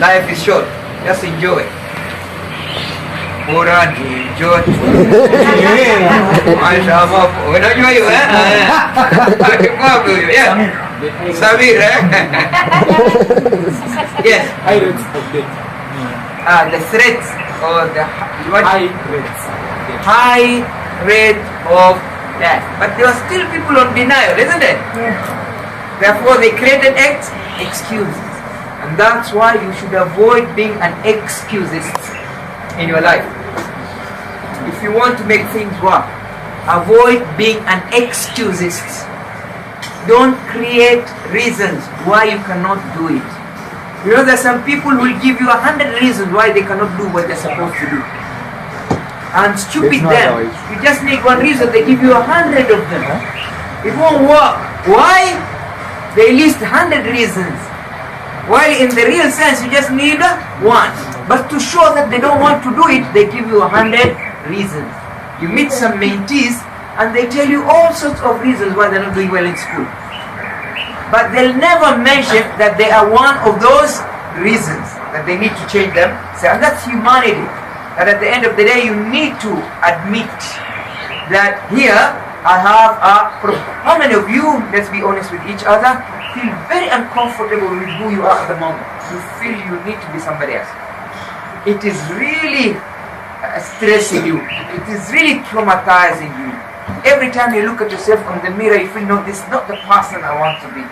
Life is short. Just enjoy. Quran, enjoy. MashaAllah. Unajua hiyo yeah. Samir, yes. High rates of death. The threats or the what? High rates. High rate of death. But there are still people on denial, isn't it? Therefore, they created excuses. And that's why you should avoid being an excusist in your life. If you want to make things work, avoid being an excusist. Don't create reasons why you cannot do it. You know, there are some people who will give you 100 reasons why they cannot do what they're supposed to do. And stupid them. You just need one reason, they give you 100 of them. It won't work. Why? They list 100 reasons. While in the real sense, you just need one. But to show that they don't want to do it, they give you 100 reasons. You meet some mentees and they tell you all sorts of reasons why they're not doing well in school. But they'll never mention that they are one of those reasons, that they need to change them. And that's humanity. That at the end of the day, you need to admit that here I have a problem. How many of you, let's be honest with each other, feel very uncomfortable with who you are at the moment? You feel you need to be somebody else. It is really stressing you. It is really traumatizing you. Every time you look at yourself on the mirror, you feel, no, this is not the person I want to be.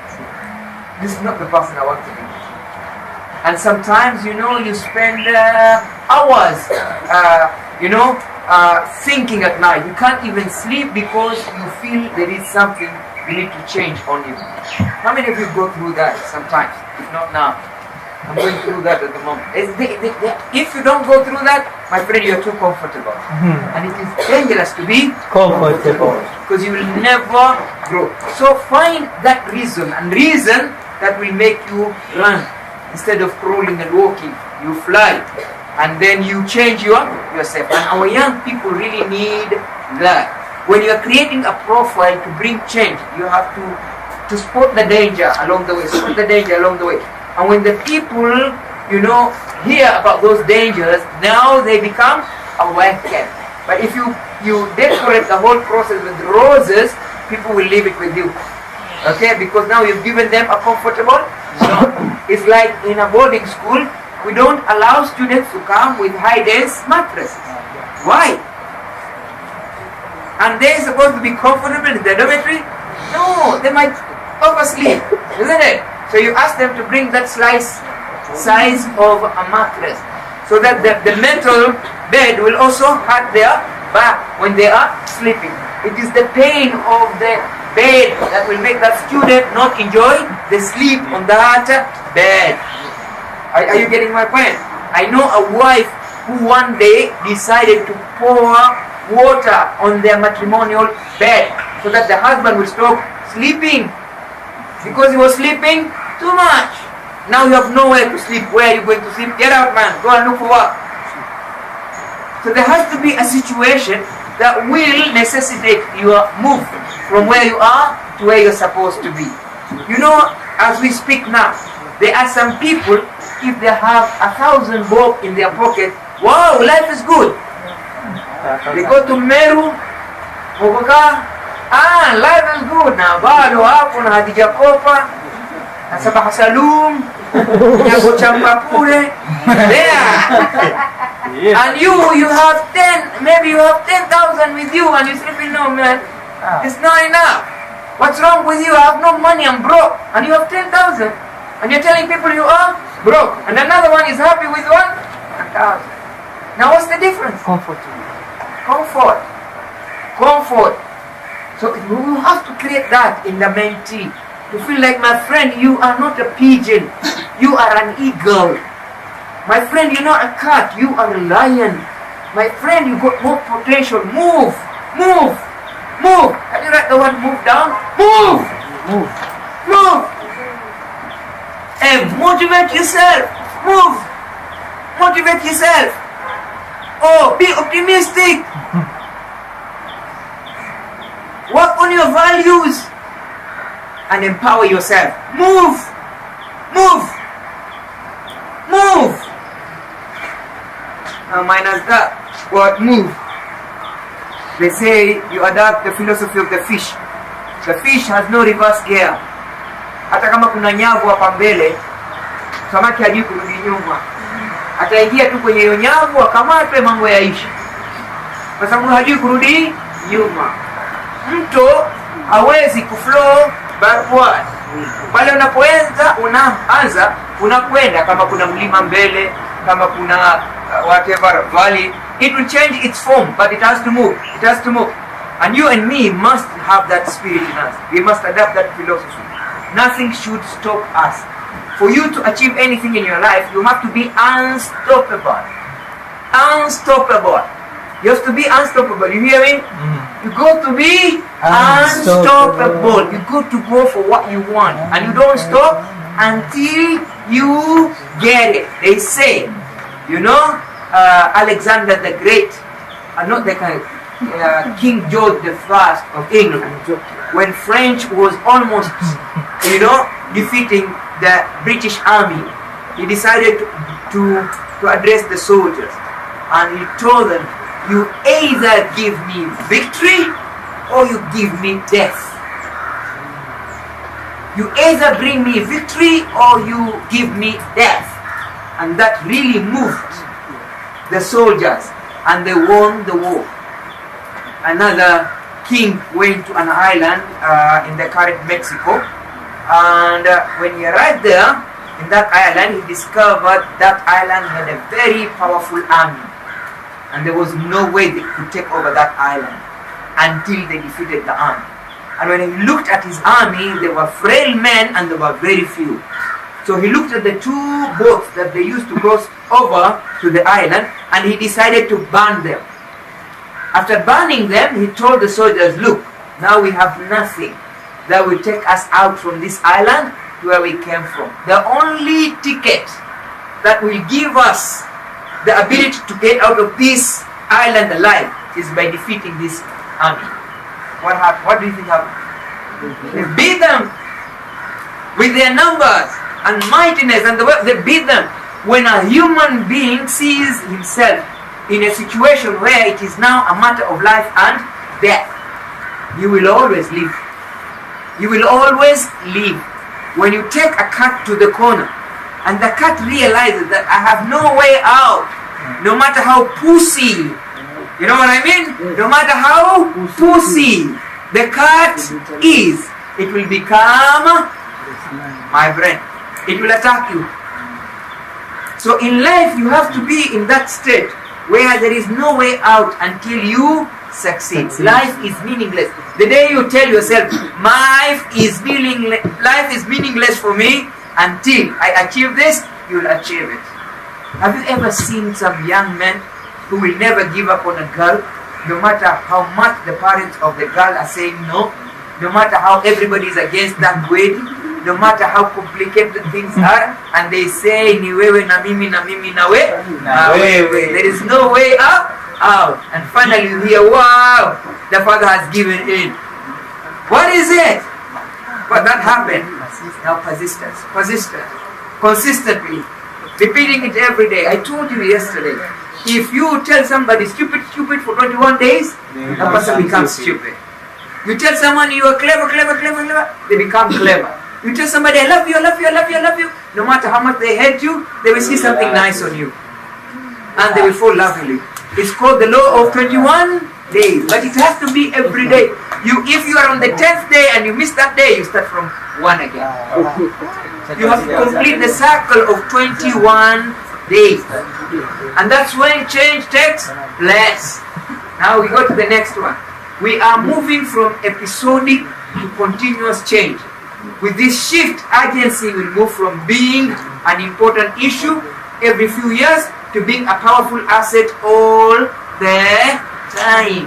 This is not the person I want to be. And sometimes, you know, you spend hours, thinking at night. You can't even sleep because you feel there is something you need to change on you. How many of you go through that sometimes? If not now. I'm going through that at the moment. If you don't go through that, my friend, you're too comfortable. And it is dangerous to be comfortable. Because you will never grow. So find that reason that will make you run. Instead of crawling and walking, you fly. And then you change yourself. And our young people really need that. When you are creating a profile to bring change, you have to spot the danger along the way. And when the people, hear about those dangers, now they become awakened. But if you decorate the whole process with roses, people will leave it with you. Okay? Because now you've given them a comfortable zone. It's like in a boarding school, we don't allow students to come with high-dense mattresses. Why? And they're supposed to be comfortable in the dormitory? No, they might oversleep, isn't it? So you ask them to bring that size of a mattress, so that the metal bed will also hurt their back when they are sleeping. It is the pain of the bed that will make that student not enjoy the sleep on that bed. Are you getting my point? I know a wife who one day decided to pour water on their matrimonial bed so that the husband will stop sleeping, because he was sleeping too much. Now you have nowhere to sleep. Where are you going to sleep? Get out, man. Go and look for work. So there has to be a situation that will necessitate your move from where you are to where you're supposed to be. You know, as we speak now, there are some people, if they have 1,000 bob in their pocket, wow, life is good. They go to Meru, Mogoka, life is good. Now, bado hapo na hadijakopa, na Sabah Salum, Nyago Champapure, there. And you have 10, maybe you have 10,000 with you, and you're sleeping, no man, it's not enough. What's wrong with you? I have no money, I'm broke. And you have 10,000, and you're telling people you are broke. And another one is happy with 1,000. Now what's the difference? Comfort. So you have to create that in the mentee. To feel like, my friend, you are not a pigeon, you are an eagle. My friend, you're not a cat, you are a lion. My friend, you got more potential. Move. Can you write the word move down? Move. And motivate yourself. Move. Motivate yourself. Oh, be optimistic. Work on your values and empower yourself. Move. minus that, what move? They say you adopt the philosophy of the fish. The fish has no reverse gear. Hata kama kuna nyavu hapa mbele, samaki hajui kurudi nyuma. Ataingia tu kwenye hiyo nyavu, akamatwe, mambo yaishi. Kwa sababu hajui kurudi nyuma. Mto hawezi kuflow backward. Pale unapoanza unakwenda, kama kuna mlima mbele, kama kuna whatever valley, it will change its form, but it has to move. It has to move. And you and me must have that spirit in us. We must adapt that philosophy. Nothing should stop us. For you to achieve anything in your life, you have to be unstoppable. Unstoppable. You have to be unstoppable. You hear me? You got to be unstoppable. You got to go for what you want. And you don't stop until you get it. They say, Alexander the Great, not the kind, King George I of England, when French was almost, defeating the British army, he decided to address the soldiers, and he told them, you either give me victory or you give me death. You either bring me victory or you give me death. And that really moved the soldiers, and they won the war. Another king went to an island in the current Mexico, and when he arrived there, in that island, he discovered that island had a very powerful army, and there was no way they could take over that island until they defeated the army. And when he looked at his army, they were frail men and they were very few. So he looked at the two boats that they used to cross over to the island, and he decided to burn them. After burning them, he told the soldiers, look, now we have nothing that will take us out from this island to where we came from. The only ticket that will give us the ability to get out of this island alive is by defeating this army. What happened? What do you think happened? They beat them with their numbers and mightiness, and they beat them. When a human being sees himself in a situation where it is now a matter of life and death, you will always live. You will always live. When you take a cat to the corner and the cat realizes that I have no way out, no matter how pussy, you know what I mean? No matter how pussy the cat is, it will become my friend. It will attack you. So in life you have to be in that state where there is no way out until you succeed. Life is meaningless. The day you tell yourself, life is meaningless for me until I achieve this, you will achieve it. Have you ever seen some young men who will never give up on a girl, no matter how much the parents of the girl are saying no, no matter how everybody is against that wedding, no matter how complicated things are, and they say ni wewe na mimi na mimi na wewe. There is no way out. And finally you hear, wow, the father has given in. What is it? But that happened. Now persistence, consistently, repeating it every day. I told you yesterday, if you tell somebody stupid for 21 days, that person becomes stupid. You tell someone you are clever, they become clever. You tell somebody I love you, no matter how much they hate you, they will see something nice on you, and they will fall lovingly. It's called the law of 21 days, but it has to be every day. If you are on the 10th day and you miss that day, you start from 1 again. You have to complete the cycle of 21 days, and that's when change takes place. Now we go to the next one. We are moving from episodic to continuous change. With this shift, urgency will move from being an important issue every few years to being a powerful asset all the time.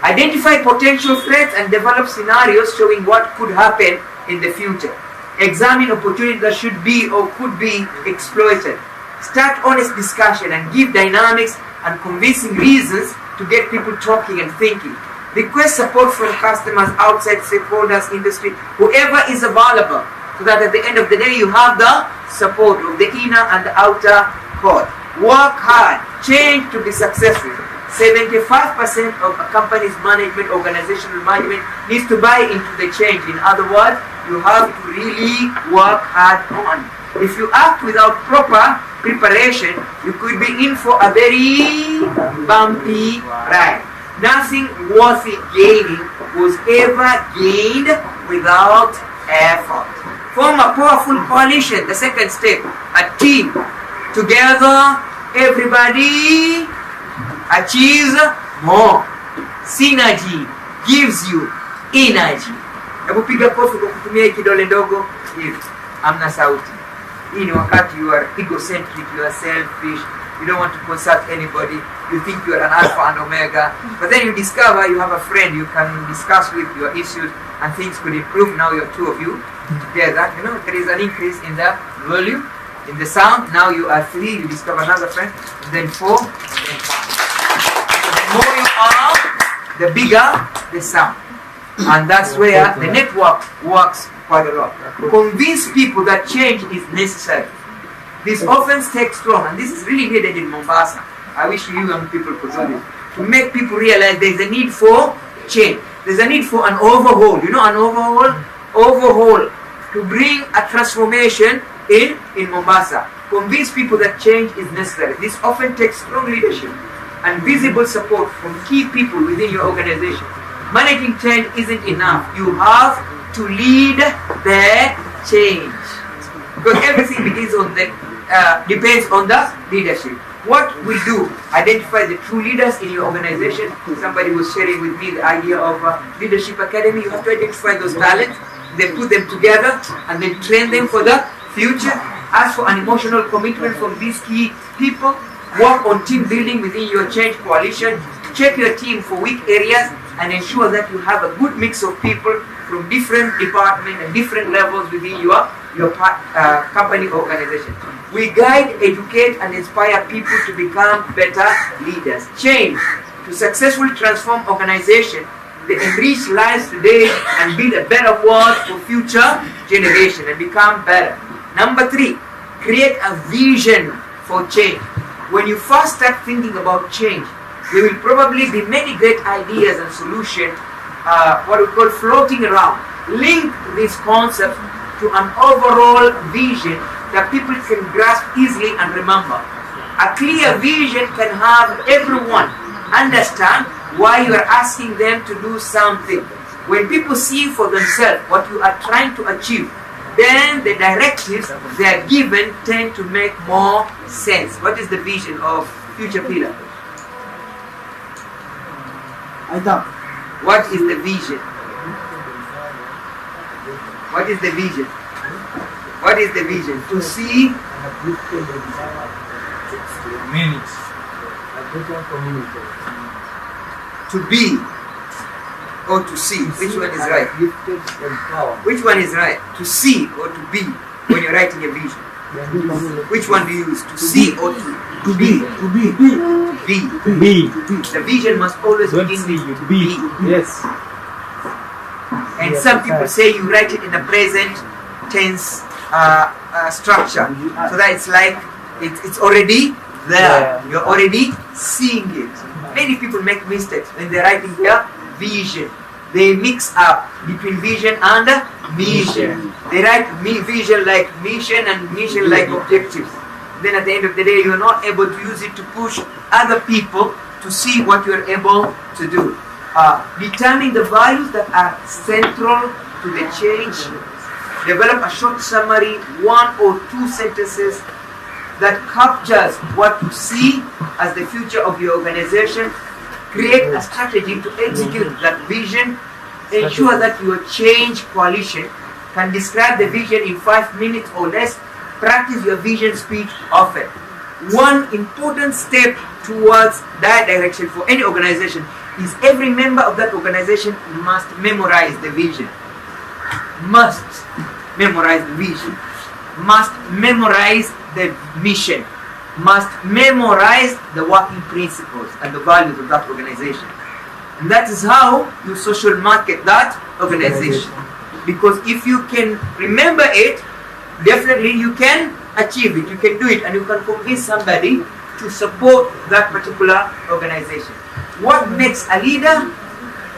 Identify potential threats and develop scenarios showing what could happen in the future. Examine opportunities that should be or could be exploited. Start honest discussion and give dynamics and convincing reasons to get people talking and thinking. Request support from customers, outside stakeholders, industry, whoever is available. so that at the end of the day you have the support of the inner and the outer court. Work hard, change to be successful. 75% of a company's management, organizational management, needs to buy into the change. In other words, you have to really work hard on. If you act without proper preparation, you could be in for a very bumpy ride. Nothing worthy gaining was ever gained without effort. Form a powerful coalition. The second step, a team. Together, everybody achieves more. Synergy gives you energy. Hebu piga kofi kwa kutumia kidole ndogo hivi. Amna sauti. Hii ni wakati you are egocentric, you are selfish, you don't want to consult anybody, you think you are an alpha and omega, but then you discover you have a friend you can discuss with your issues and things could improve. Now you're two of you together. You know, there is an increase in the volume, in the sound. Now you are three, you discover another friend, and then four, and then five. So the more you are, the bigger the sound. And that's where the network works quite a lot. Convince people that change is necessary. This often takes strong, and this is really needed in Mombasa. I wish you young people could do this. To make people realize there's a need for change. There's a need for an overhaul. You know, an overhaul? Overhaul. To bring a transformation in Mombasa. Convince people that change is necessary. This often takes strong leadership and visible support from key people within your organization. Managing change isn't enough. You have to lead the change. Because everything begins on the depends on the leadership. What we do, identify the true leaders in your organization. Somebody was sharing with me the idea of leadership academy. You have to identify those talents, then put them together, and then train them for the future. Ask for an emotional commitment from these key people. Work on team building within your change coalition. Check your team for weak areas and ensure that you have a good mix of people from different departments and different levels within your company organization. We guide, educate, and inspire people to become better leaders. Change to successfully transform organization, they enrich lives today and build a better world for future generation and become better. Number 3, create a vision for change. When you first start thinking about change, there will probably be many great ideas and solutions, what we call floating around. Link this concept to an overall vision that people can grasp easily and remember. A clear vision can have everyone understand why you are asking them to do something. When people see for themselves what you are trying to achieve, then the directives they are given tend to make more sense. What is the vision of Future Pillar? What is the vision? What is the vision? What is the vision? To see to be or to see. Which one is right? Which one is right? To see or to be when you're writing a vision? Which one do you use? To see or to be? To be. The vision must always begin with be. Yes. And some people say you write it in a present tense structure, so that it's like it's already there. You're already seeing it. Many people make mistakes when they're writing their vision. They mix up between vision and mission. They write vision like mission and mission like objectives. Then at the end of the day, you're not able to use it to push other people to see what you're able to do. Determine the values that are central to the change. Develop a short summary, 1 or 2 sentences that captures what you see as the future of your organization. Create a strategy to execute that vision. Ensure that your change coalition can describe the vision in 5 minutes or less. Practice your vision speech often. One important step towards that direction for any organization is every member of that organization must memorize the vision. Must memorize the vision. Must memorize the mission. Must memorize the working principles and the values of that organization. And that is how you social market that organization. Because if you can remember it, definitely you can achieve it, you can do it, and you can convince somebody to support that particular organization. What makes a leader?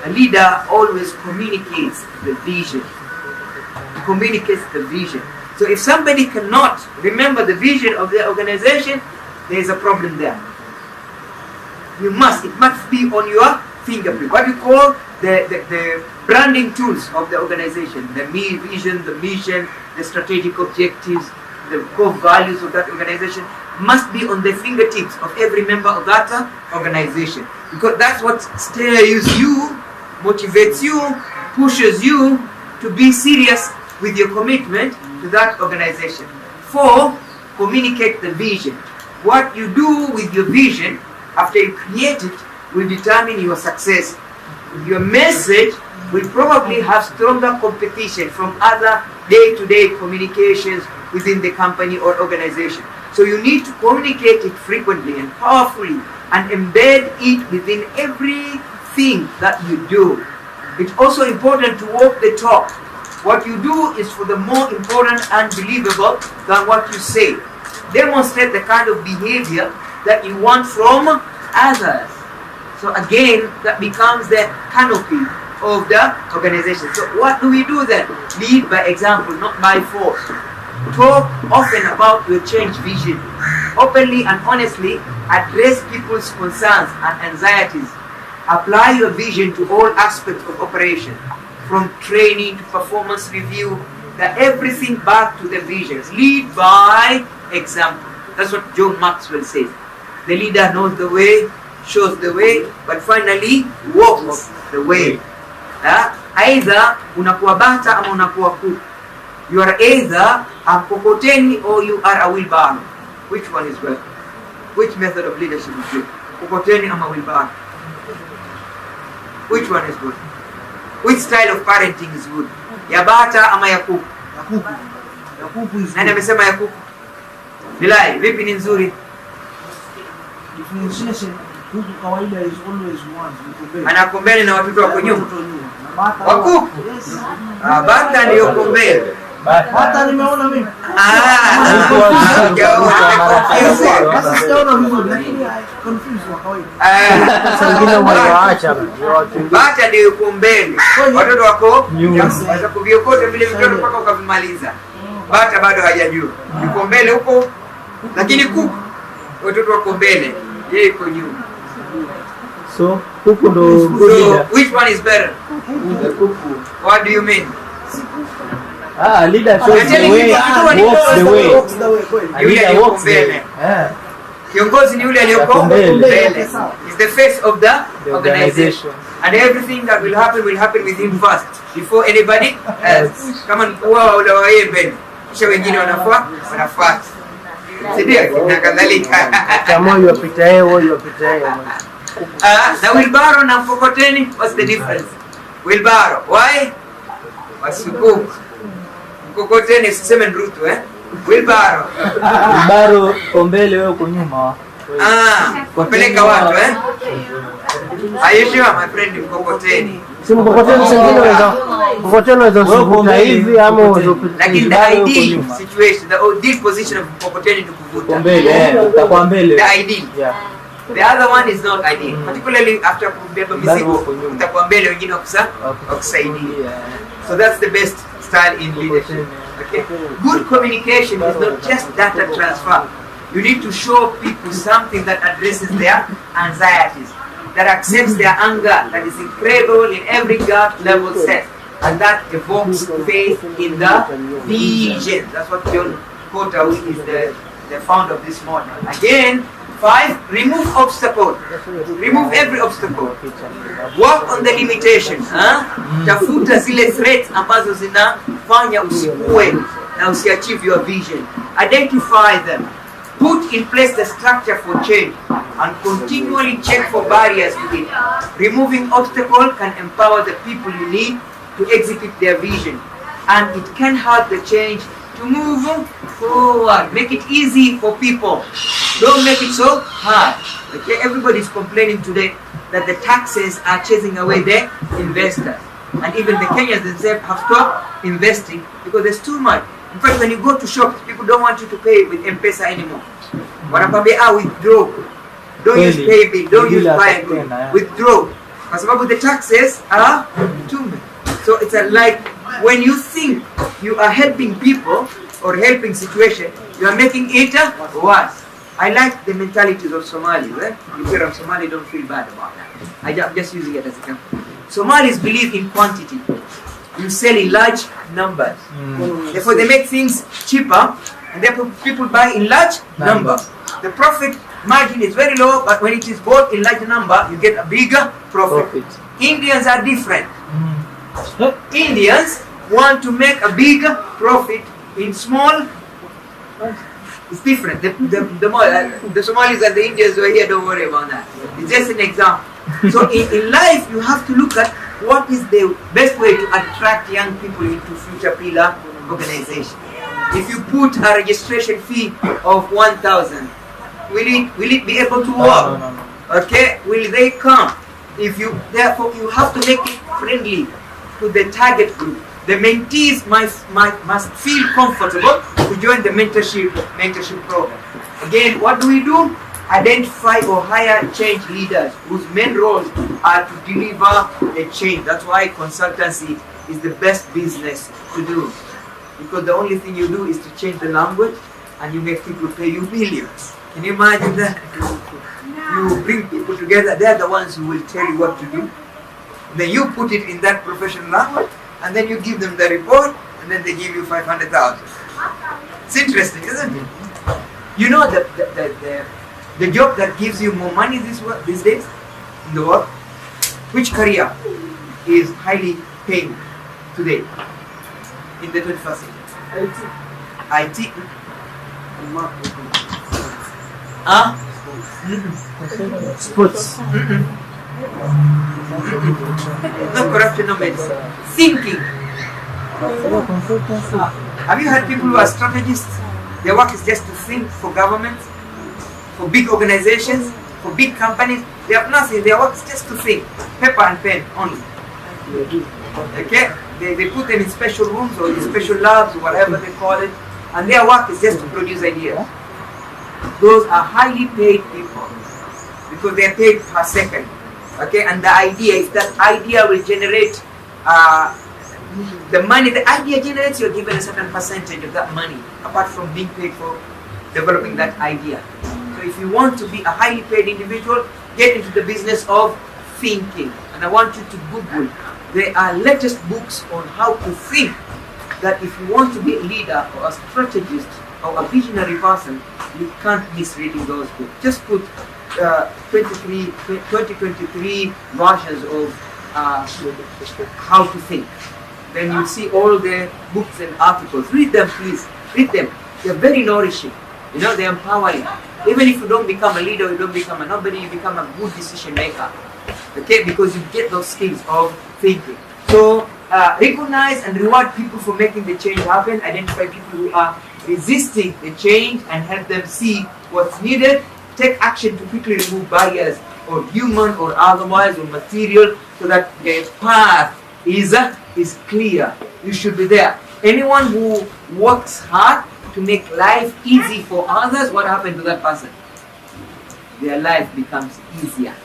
A leader always communicates the vision. He communicates the vision. So if somebody cannot remember the vision of the organization, there is a problem there. It must be on your fingerprint. What we call the branding tools of the organization. The vision, the mission, the strategic objectives, the core values of that organization must be on the fingertips of every member of that organization. Because that's what stirs you, motivates you, pushes you to be serious with your commitment to that organization. 4, communicate the vision. What you do with your vision after you create it will determine your success. Your message will probably have stronger competition from other day-to-day communications within the company or organization. So you need to communicate it frequently and powerfully and embed it within everything that you do. It's also important to walk the talk. What you do is for the more important and believable than what you say. Demonstrate the kind of behavior that you want from others. So again, that becomes the canopy of the organization. So what do we do then? Lead by example, not by force. Talk often about your change vision. Openly and honestly address people's concerns and anxieties. Apply your vision to all aspects of operation, from training to performance review, everything back to the visions. Lead by example. That's what John Maxwell says. The leader knows the way, shows the way, but finally walks the way. Either unakuwa bata ama unakuwa kuku. You are either a mkokoteni or you are a wheelbarrow. Which one is better? Which method of leadership is good? Mkokoteni ama wheelbarrow? Which one is good? Which style of parenting is good? Ya bata ama ya kuku? Ya kuku is Nani amesema ya kuku? Bilai, vipi ni nzuri? differentiation. Kuku kawaida is always one. Anakombele na watoto wako nyuma. Bata Wa kuku? Yes. Bata ndio kombele. Bata nimeona mimi. Sasa sijaona vizuri lakini confuse wa kawaida. Bata ndio yuko mbele. Watoto wako nyuma. Sasa kuviokota vile vitoto mpaka ukavimaliza. Bata bado hajajua. Yuko mbele huko. Lakini kuku watoto wako mbele, yeye yuko nyuma. So kuku ndo So which one is better? Kuku. What do you mean? Leader shows the way, walks the way. Yule walks mbele. Kiongozi ni yule aliyoko mbele. Is the face of the organization. And everything that will happen with him first before anybody else. Kama mkuu ule wa yeye mbele. Kisha wengine wanafuata. Sidio? Na kadhalika. Kama yupita yeye, na wheelbarrow na mkokoteni, what's the difference? Wheelbarrow, why? Wasukumu. Mkokoteni usiseme nrutu Wheelbarrow. Wheelbarrow kombele wewe uko nyuma. Kupeleka watu Are you sure my friend mkokoteni? Si mkokoteni singine unaweza kuvuta hivi ama unazopita. Lakini the ideal situation, the ideal position of mkokoteni to kuvuta. Mbele, utakuwa mbele. The ideal. Yeah. The other one is not ideal, particularly after kubeba mizigo, utakuwa mbele wengine wakusaidia. So that's the best style in leadership. Okay. Good communication is not just data transfer. You need to show people something that addresses their anxieties, that accepts their anger, that is incredible in every gut level set, and that evokes faith in the vision. That's what John Porter, who is the founder of this model. Again, 5, remove obstacle. Remove every obstacle. Work on the limitations. Tafuta zile threats ambazo zinafanya usikue na usiachieve your vision. Identify them. Put in place the structure for change and continually check for barriers within. Removing obstacle can empower the people you need to execute their vision, and it can help the change to move forward. Make it easy for people. Don't make it so hard. Okay, everybody is complaining today that the taxes are chasing away the investors. And even the Kenyans themselves have stopped investing because there's too much. In fact, when you go to shops, people don't want you to pay with M-Pesa anymore. Wanakwambia withdraw. Don't use paybill, don't use buy bill. Withdraw. Kwa sababu the taxes are too many. So it's like when you think you are helping people or helping situation, you are making it worse. I like the mentalities of Somalis. If you're a Somali, don't feel bad about that. I'm just using it as a example. Somalis believe in quantity. You sell in large numbers. Therefore, they make things cheaper, and therefore people buy in large numbers. The profit margin is very low, but when it is bought in large number, you get a bigger profit. Indians are different. Indians want to make a bigger profit in small. It's different. The Somalis and the Indians who are here, don't worry about that. It's just an example. So in life, you have to look at what is the best way to attract young people into future pillar organization. If you put a registration fee of 1,000, will it be able to work? No. Okay, will they come? Therefore you have to make it friendly to the target group. The mentees must feel comfortable to join the mentorship program. Again, what do? Identify or hire change leaders whose main roles are to deliver a change. That's why consultancy is the best business to do. Because the only thing you do is to change the language and you make people pay you millions. Can you imagine that? You bring people together, they're the ones who will tell you what to do. Then you put it in that professional language and then you give them the report and then they give you 500,000. It's interesting, isn't it? You know the job that gives you more money these days in the world? Which career is highly paid today in the 21st century? IT. Sports. No corruption, no medicine. Thinking. Have you heard people who are strategists? Their work is just to think for governments, for big organizations, for big companies. They have nothing. Their work is just to think. Paper and pen only. Okay? They put them in special rooms or in special labs or whatever they call it. And their work is just to produce ideas. Those are highly paid people because they are paid per second. Okay, and the idea is that idea will generate the money. The idea generates, you're given a certain percentage of that money apart from being paid for developing that idea. So if you want to be a highly paid individual, get into the business of thinking. And I want you to Google. There are latest books on how to think. That if you want to be a leader or a strategist or a visionary person, you can't miss reading those books. Just put 2023 versions of how to think. Then you see all the books and articles. Read them, please. Read them. They're very nourishing. You know, they're empowering. Even if you don't become a leader, you don't become a nobody, you become a good decision maker. Okay, because you get those skills of thinking. So recognize and reward people for making the change happen. Identify people who are resisting the change and help them see what's needed. Take action to quickly remove barriers, or human or otherwise, or material, so that the path is clear. You should be there. Anyone who works hard to make life easy for others, what happened to that person? Their life becomes easier.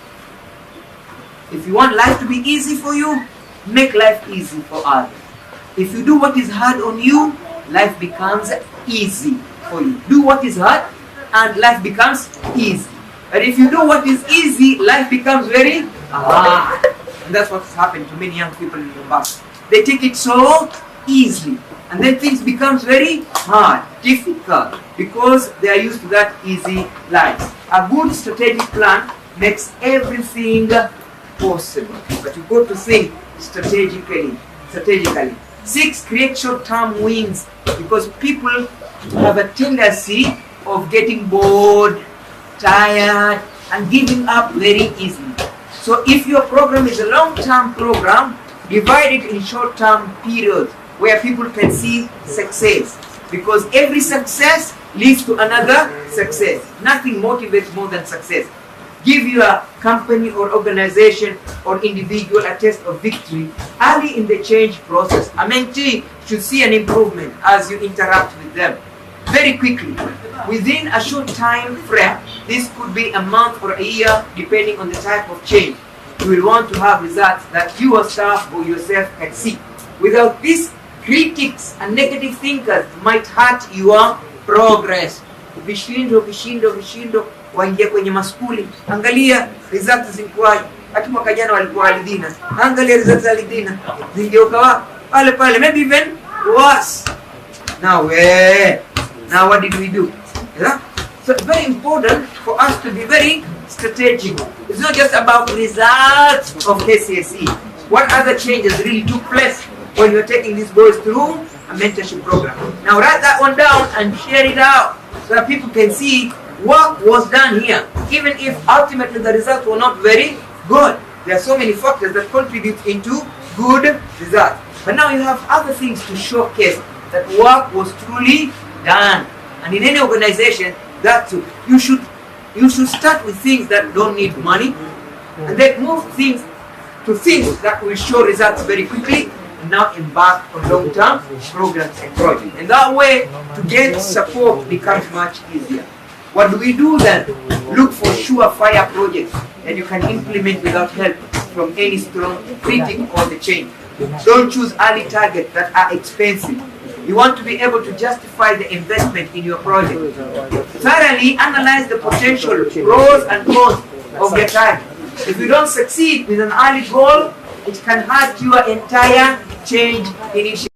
If you want life to be easy for you, make life easy for others. If you do what is hard on you, life becomes easy for you. Do what is hard and life becomes easy. But if you do what is easy, life becomes very hard. And that's what's happened to many young people in Mombasa. They take it so easily. And then things becomes very hard, difficult, because they are used to that easy life. A good strategic plan makes everything possible. But you got to think strategically. 6, create short-term wins, because people have a tendency of getting bored, tired, and giving up very easily. So if your program is a long-term program, divide it in short-term periods where people can see success, because every success leads to another success. Nothing motivates more than success. give your company or organization or individual a taste of victory early in the change process. A mentee should see an improvement as you interact with them very quickly. Within a short time frame, this could be a month or a year depending on the type of change. You will want to have results that your staff or yourself can see. Without this, critics and negative thinkers might hurt your progress. Vishindo waingia kwenye maskuli, angalia results zilikuwaje. Hata mwaka jana walikuwa Alidina, angalia results za Alidina zingeuka pale pale, maybe even worse. Now what did we do? Yeah? So it's very important for us to be very strategic. It's not just about results of KCSE. What other changes really took place when you're taking these boys through a mentorship program? Now write that one down and share it out so that people can see what was done here. Even if ultimately the results were not very good, there are so many factors that contribute into good results. But now you have other things to showcase that work was truly done. And in any organization, that too, you should start with things that don't need money, and then move things to things that will show results very quickly, and now embark on long-term programs and projects. And that way, to get support becomes much easier. What do we do then? Look for surefire projects that you can implement without help from any strong critic or the change. Don't choose early targets that are expensive. You want to be able to justify the investment in your project. Thoroughly analyze the potential pros and cons of your target. If you don't succeed with an early goal, it can hurt your entire change initiative.